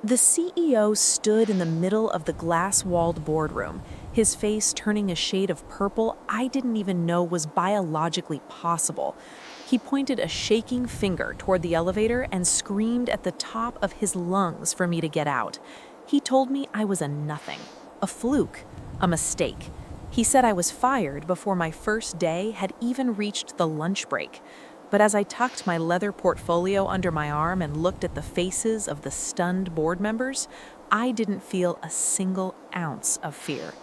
The CEO stood in the middle of the glass-walled boardroom, his face turning a shade of purple I didn't even know was biologically possible. He pointed a shaking finger toward the elevator and screamed at the top of his lungs for me to get out. He told me I was a nothing, a fluke, a mistake. He said I was fired before my first day had even reached the lunch break. But as I tucked my leather portfolio under my arm and looked at the faces of the stunned board members, I didn't feel a single ounce of fear.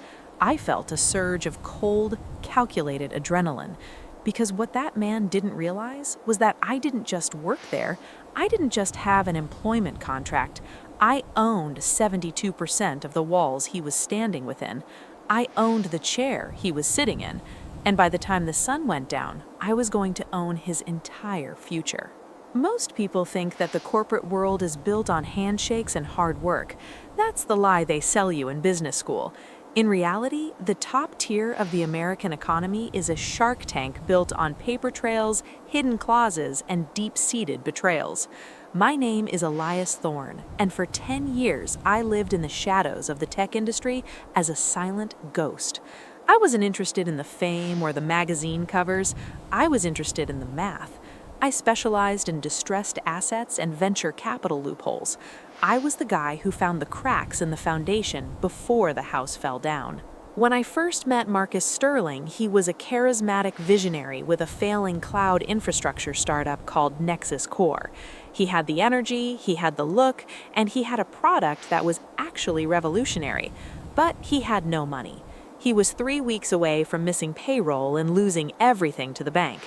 I felt a surge of cold, calculated adrenaline, because what that man didn't realize was that I didn't just work there, I didn't just have an employment contract, I owned 72% of the walls he was standing within. I owned the chair he was sitting in. And by the time the sun went down, I was going to own his entire future. Most people think that the corporate world is built on handshakes and hard work. That's the lie they sell you in business school. In reality, the top tier of the American economy is a shark tank built on paper trails, hidden clauses, and deep-seated betrayals. My name is Elias Thorne, and for 10 years I lived in the shadows of the tech industry as a silent ghost. I wasn't interested in the fame or the magazine covers. I was interested in the math. I specialized in distressed assets and venture capital loopholes. I was the guy who found the cracks in the foundation before the house fell down. When I first met Marcus Sterling, he was a charismatic visionary with a failing cloud infrastructure startup called Nexus Core. He had the energy, he had the look, and he had a product that was actually revolutionary. But he had no money. He was 3 weeks away from missing payroll and losing everything to the bank.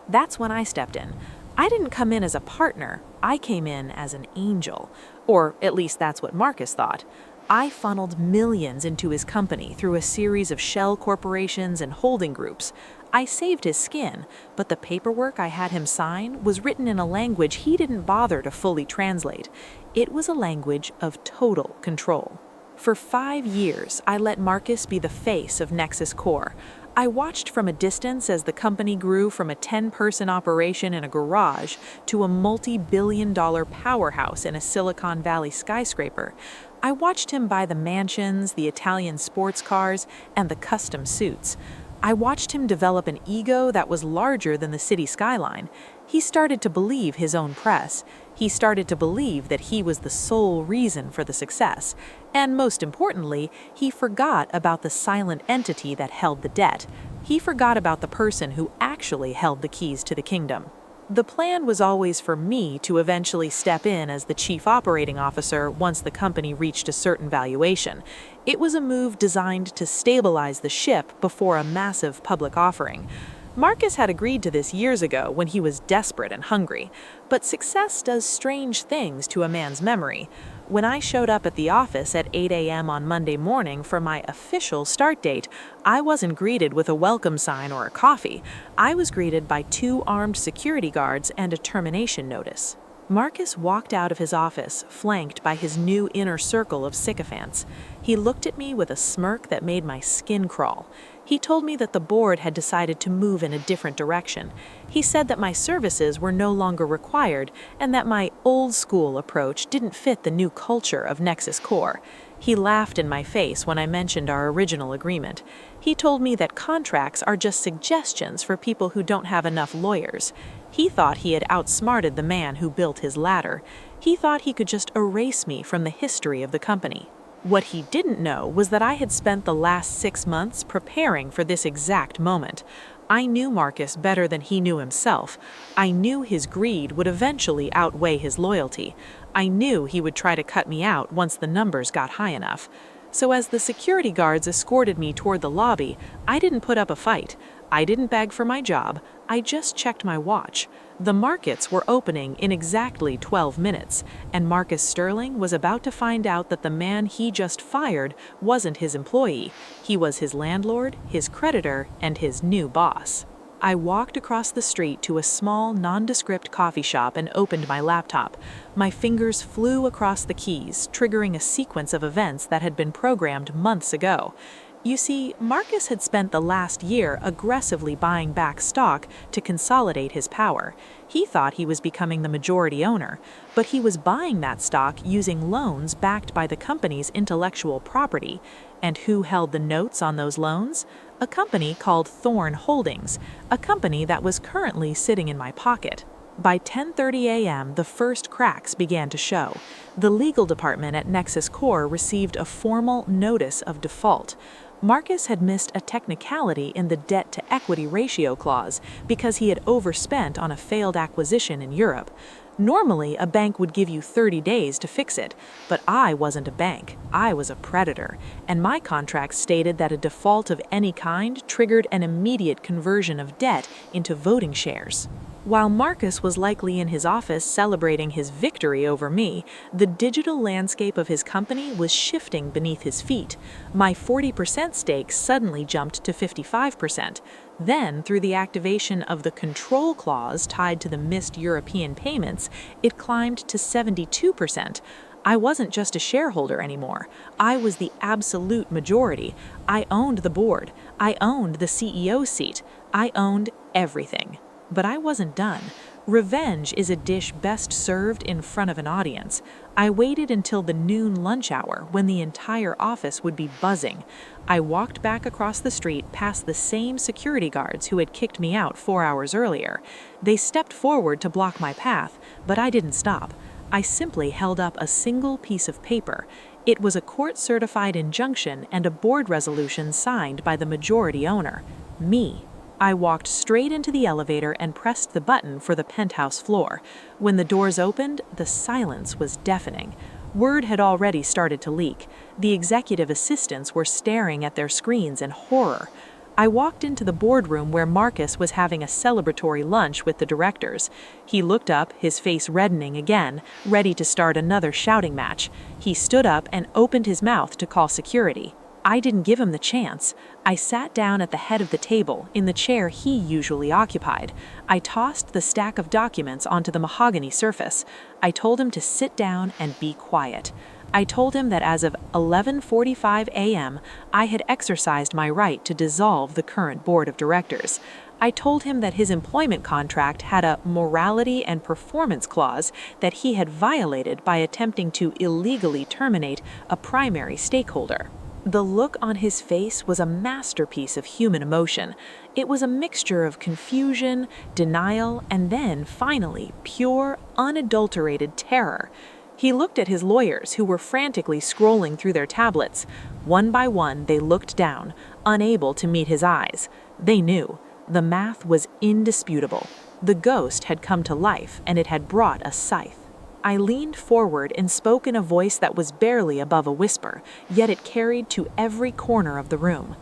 That's when I stepped in. I didn't come in as a partner, I came in as an angel. Or at least that's what Marcus thought. I funneled millions into his company through a series of shell corporations and holding groups. I saved his skin, but the paperwork I had him sign was written in a language he didn't bother to fully translate. It was a language of total control. For 5 years, I let Marcus be the face of Nexus Core. I watched from a distance as the company grew from a 10-person operation in a garage to a multi-billion-dollar powerhouse in a Silicon Valley skyscraper. I watched him buy the mansions, the Italian sports cars, and the custom suits. I watched him develop an ego that was larger than the city skyline. He started to believe his own press. He started to believe that he was the sole reason for the success. And most importantly, he forgot about the silent entity that held the debt. He forgot about the person who actually held the keys to the kingdom. The plan was always for me to eventually step in as the chief operating officer once the company reached a certain valuation. It was a move designed to stabilize the ship before a massive public offering. Marcus had agreed to this years ago when he was desperate and hungry, but success does strange things to a man's memory. When I showed up at the office at 8 a.m. on Monday morning for my official start date, I wasn't greeted with a welcome sign or a coffee. I was greeted by 2 armed security guards and a termination notice. Marcus walked out of his office, flanked by his new inner circle of sycophants. He looked at me with a smirk that made my skin crawl. He told me that the board had decided to move in a different direction. He said that my services were no longer required and that my old-school approach didn't fit the new culture of Nexus Core. He laughed in my face when I mentioned our original agreement. He told me that contracts are just suggestions for people who don't have enough lawyers. He thought he had outsmarted the man who built his ladder. He thought he could just erase me from the history of the company. What he didn't know was that I had spent the last 6 months preparing for this exact moment. I knew Marcus better than he knew himself. I knew his greed would eventually outweigh his loyalty. I knew he would try to cut me out once the numbers got high enough. So as the security guards escorted me toward the lobby, I didn't put up a fight. I didn't beg for my job. I just checked my watch. The markets were opening in exactly 12 minutes, and Marcus Sterling was about to find out that the man he just fired wasn't his employee. He was his landlord, his creditor, and his new boss. I walked across the street to a small, nondescript coffee shop and opened my laptop. My fingers flew across the keys, triggering a sequence of events that had been programmed months ago. You see, Marcus had spent the last year aggressively buying back stock to consolidate his power. He thought he was becoming the majority owner, but he was buying that stock using loans backed by the company's intellectual property. And who held the notes on those loans? A company called Thorne Holdings, a company that was currently sitting in my pocket. By 10:30 a.m., the first cracks began to show. The legal department at Nexus Corp received a formal notice of default. Marcus had missed a technicality in the debt-to-equity ratio clause because he had overspent on a failed acquisition in Europe. Normally, a bank would give you 30 days to fix it, but I wasn't a bank. I was a creditor, and my contract stated that a default of any kind triggered an immediate conversion of debt into voting shares. While Marcus was likely in his office celebrating his victory over me, the digital landscape of his company was shifting beneath his feet. My 40% stake suddenly jumped to 55%. Then, through the activation of the control clause tied to the missed European payments, it climbed to 72%. I wasn't just a shareholder anymore. I was the absolute majority. I owned the board. I owned the CEO seat. I owned everything. But I wasn't done. Revenge is a dish best served in front of an audience. I waited until the noon lunch hour when the entire office would be buzzing. I walked back across the street past the same security guards who had kicked me out 4 hours earlier. They stepped forward to block my path, but I didn't stop. I simply held up a single piece of paper. It was a court-certified injunction and a board resolution signed by the majority owner, me. I walked straight into the elevator and pressed the button for the penthouse floor. When the doors opened, the silence was deafening. Word had already started to leak. The executive assistants were staring at their screens in horror. I walked into the boardroom where Marcus was having a celebratory lunch with the directors. He looked up, his face reddening again, ready to start another shouting match. He stood up and opened his mouth to call security. I didn't give him the chance. I sat down at the head of the table, in the chair he usually occupied. I tossed the stack of documents onto the mahogany surface. I told him to sit down and be quiet. I told him that as of 11:45 a.m., I had exercised my right to dissolve the current board of directors. I told him that his employment contract had a morality and performance clause that he had violated by attempting to illegally terminate a primary stakeholder. The look on his face was a masterpiece of human emotion. It was a mixture of confusion, denial, and then, finally, pure, unadulterated terror. He looked at his lawyers, who were frantically scrolling through their tablets. One by one, they looked down, unable to meet his eyes. They knew. The math was indisputable. The ghost had come to life, and it had brought a scythe. I leaned forward and spoke in a voice that was barely above a whisper, yet it carried to every corner of the room.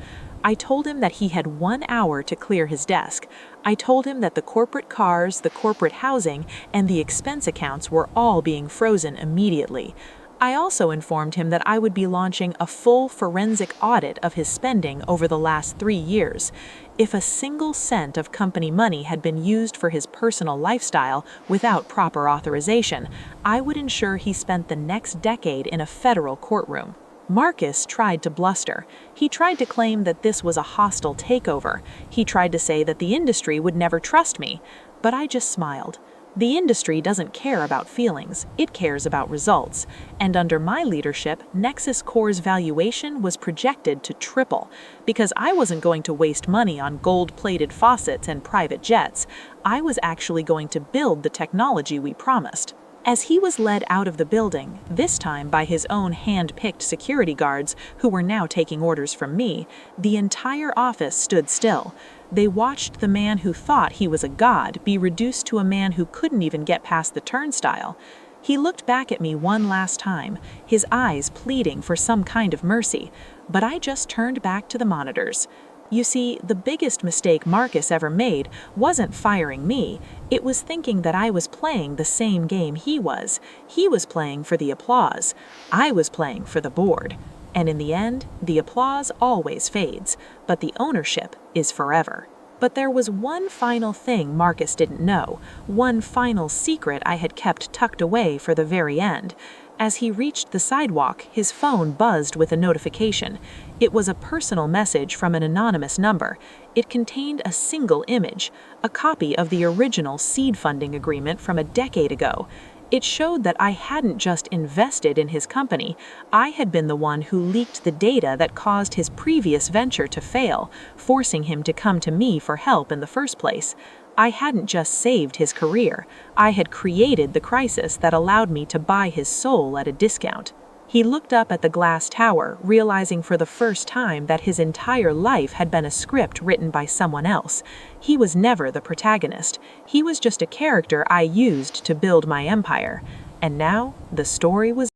I told him that he had 1 hour to clear his desk. I told him that the corporate cars, the corporate housing, and the expense accounts were all being frozen immediately. I also informed him that I would be launching a full forensic audit of his spending over the last 3 years. If a single cent of company money had been used for his personal lifestyle without proper authorization, I would ensure he spent the next decade in a federal courtroom. Marcus tried to bluster. He tried to claim that this was a hostile takeover. He tried to say that the industry would never trust me. But I just smiled. The industry doesn't care about feelings, it cares about results. And under my leadership, Nexus Corp's valuation was projected to triple. Because I wasn't going to waste money on gold-plated faucets and private jets, I was actually going to build the technology we promised. As he was led out of the building, this time by his own hand-picked security guards, who were now taking orders from me, the entire office stood still. They watched the man who thought he was a god be reduced to a man who couldn't even get past the turnstile. He looked back at me one last time, his eyes pleading for some kind of mercy, but I just turned back to the monitors. You see, the biggest mistake Marcus ever made wasn't firing me, it was thinking that I was playing the same game he was. He was playing for the applause. I was playing for the board. And in the end, the applause always fades, but the ownership is forever. But there was one final thing Marcus didn't know, one final secret I had kept tucked away for the very end. As he reached the sidewalk, his phone buzzed with a notification. It was a personal message from an anonymous number. It contained a single image, a copy of the original seed funding agreement from a decade ago. It showed that I hadn't just invested in his company, I had been the one who leaked the data that caused his previous venture to fail, forcing him to come to me for help in the first place. I hadn't just saved his career, I had created the crisis that allowed me to buy his soul at a discount. He looked up at the glass tower, realizing for the first time that his entire life had been a script written by someone else. He was never the protagonist. He was just a character I used to build my empire. And now, the story was